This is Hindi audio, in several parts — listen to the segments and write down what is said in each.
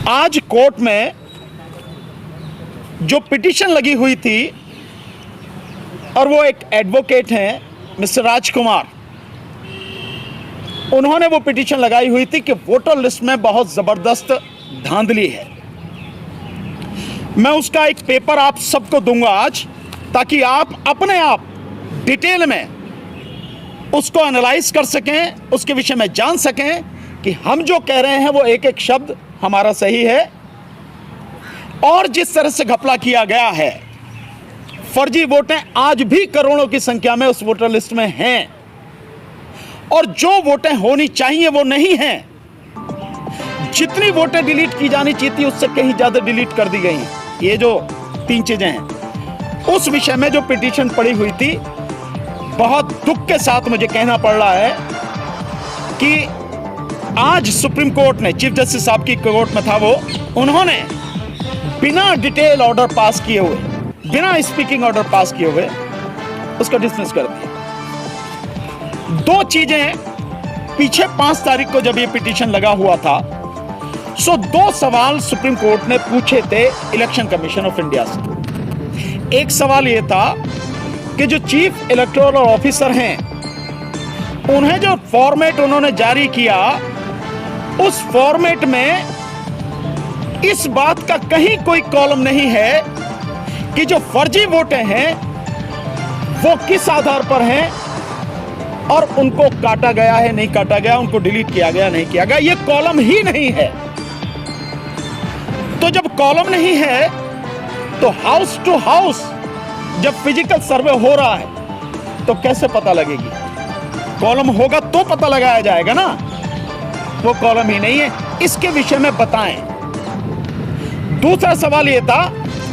आज कोर्ट में जो पिटीशन लगी हुई थी और वो एक एडवोकेट हैं मिस्टर राजकुमार, उन्होंने वो पिटीशन लगाई हुई थी कि वोटर लिस्ट में बहुत जबरदस्त धांधली है। मैं उसका एक पेपर आप सबको दूंगा आज, ताकि आप अपने आप डिटेल में उसको एनालाइज कर सकें, उसके विषय में जान सकें कि हम जो कह रहे हैं वो एक एक शब्द हमारा सही है। और जिस तरह से घपला किया गया है, फर्जी वोटें आज भी करोड़ों की संख्या में उस वोटर लिस्ट में हैं, और जो वोटें होनी चाहिए वो नहीं हैं। जितनी वोटें डिलीट की जानी चाहिए थी उससे कहीं ज्यादा डिलीट कर दी गई हैं। ये जो 3 चीजें हैं, उस विषय में जो पिटीशन पड़ी हुई थी, बहुत दुख के साथ मुझे कहना पड़ रहा है कि आज सुप्रीम कोर्ट ने, चीफ जस्टिस साहब की कोर्ट में था वो, उन्होंने बिना डिटेल ऑर्डर पास किए हुए, बिना स्पीकिंग ऑर्डर पास किए हुए उसको डिसमिस कर दिया। 2 चीजें पीछे 5 तारीख को जब ये पिटीशन लगा हुआ था, 2 सवाल सुप्रीम कोर्ट ने पूछे थे इलेक्शन कमीशन ऑफ इंडिया से। एक सवाल ये था कि जो चीफ इलेक्टोरल ऑफिसर हैं, उन्हें जो फॉर्मेट उन्होंने जारी किया, उस फॉर्मेट में इस बात का कहीं कोई कॉलम नहीं है कि जो फर्जी वोटें हैं वो किस आधार पर हैं और उनको काटा गया है, नहीं काटा गया, उनको डिलीट किया गया, नहीं किया गया। ये कॉलम ही नहीं है। तो जब कॉलम नहीं है तो हाउस टू हाउस जब फिजिकल सर्वे हो रहा है तो कैसे पता लगेगी? कॉलम होगा तो पता लगाया जाएगा ना। वो कॉलम ही नहीं है, इसके विषय में बताएं। दूसरा सवाल यह था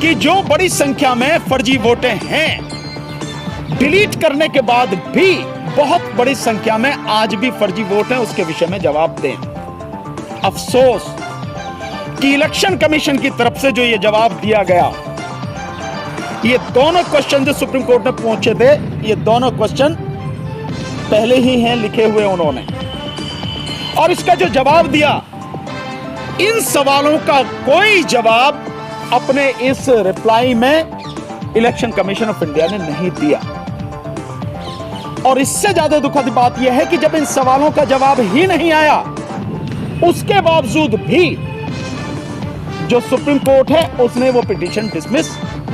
कि जो बड़ी संख्या में फर्जी वोटें हैं, डिलीट करने के बाद भी बहुत बड़ी संख्या में आज भी फर्जी वोट हैं, उसके विषय में जवाब दें। अफसोस कि इलेक्शन कमीशन की तरफ से जो ये जवाब दिया गया, ये दोनों क्वेश्चन जो सुप्रीम कोर्ट में पहुंचे थे, ये दोनों क्वेश्चन पहले ही हैं लिखे हुए उन्होंने, और इसका जो जवाब दिया, इन सवालों का कोई जवाब अपने इस रिप्लाई में इलेक्शन कमीशन ऑफ इंडिया ने नहीं दिया। और इससे ज्यादा दुखद बात यह है कि जब इन सवालों का जवाब ही नहीं आया, उसके बावजूद भी जो सुप्रीम कोर्ट है उसने वो पिटीशन डिसमिस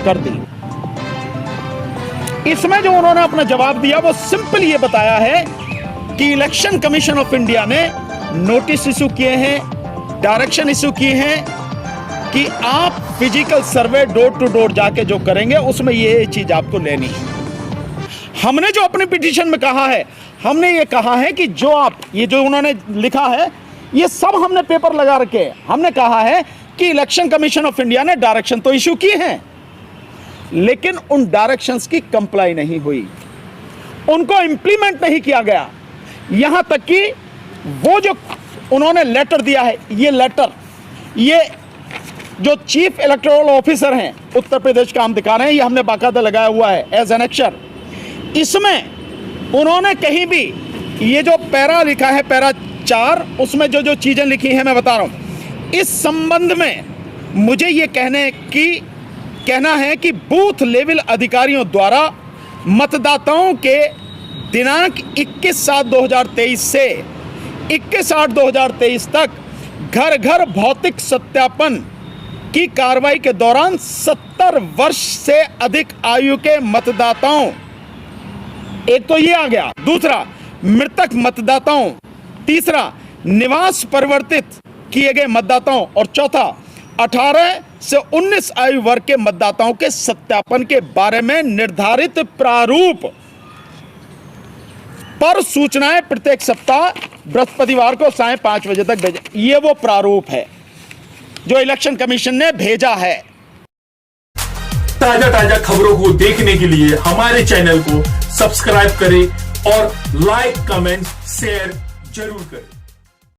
कर दी। इसमें जो उन्होंने अपना जवाब दिया वो सिंपल ये बताया है कि इलेक्शन कमीशन ऑफ इंडिया ने नोटिस इशू किए हैं, डायरेक्शन इशू किए हैं कि आप physical survey door to door जाके जो करेंगे उसमें ये चीज आपको लेनी है। हमने जो अपने पिटीशन में कहा है, हमने ये कहा है कि जो आप, ये जो उन्होंने लिखा है, ये सब हमने पेपर लगा रखे हैं। हमने कहा है कि इलेक्शन कमीशन ऑफ इंडिया ने डायरेक्शन तो इशू किए हैं, लेकिन उन डायरेक्शंस की कंप्लाई नहीं हुई, उनको इंप्लीमेंट नहीं किया गया। यहां तक कि वो जो उन्होंने लेटर दिया है, ये लेटर, ये जो चीफ इलेक्टोरल ऑफिसर हैं उत्तर प्रदेश का, हम दिखा रहे हैं, ये हमने बाकायदा लगाया हुआ है एज एनेक्चर। इसमें उन्होंने कहीं भी ये जो पैरा लिखा है, पैरा 4, उसमें जो जो चीजें लिखी हैं मैं बता रहा हूं। इस संबंध में मुझे ये कहना है कि बूथ लेवल अधिकारियों द्वारा मतदाताओं के दिनांक 21/7/2023 से 21/8/2023 तक घर घर भौतिक सत्यापन की कार्रवाई के दौरान 70 वर्ष से अधिक आयु के मतदाताओं, एक तो ये आ गया, दूसरा मृतक मतदाताओं, तीसरा निवास परिवर्तित किए गए मतदाताओं, और चौथा 18 से 19 आयु वर्ग के मतदाताओं के सत्यापन के बारे में निर्धारित प्रारूप पर सूचनाएं प्रत्येक सप्ताह बृहस्पतिवार को सायं 5 बजे तक भेजें। ये वो प्रारूप है जो इलेक्शन कमीशन ने भेजा है। ताजा खबरों को देखने के लिए हमारे चैनल को सब्सक्राइब करें और लाइक, कमेंट, शेयर जरूर करें।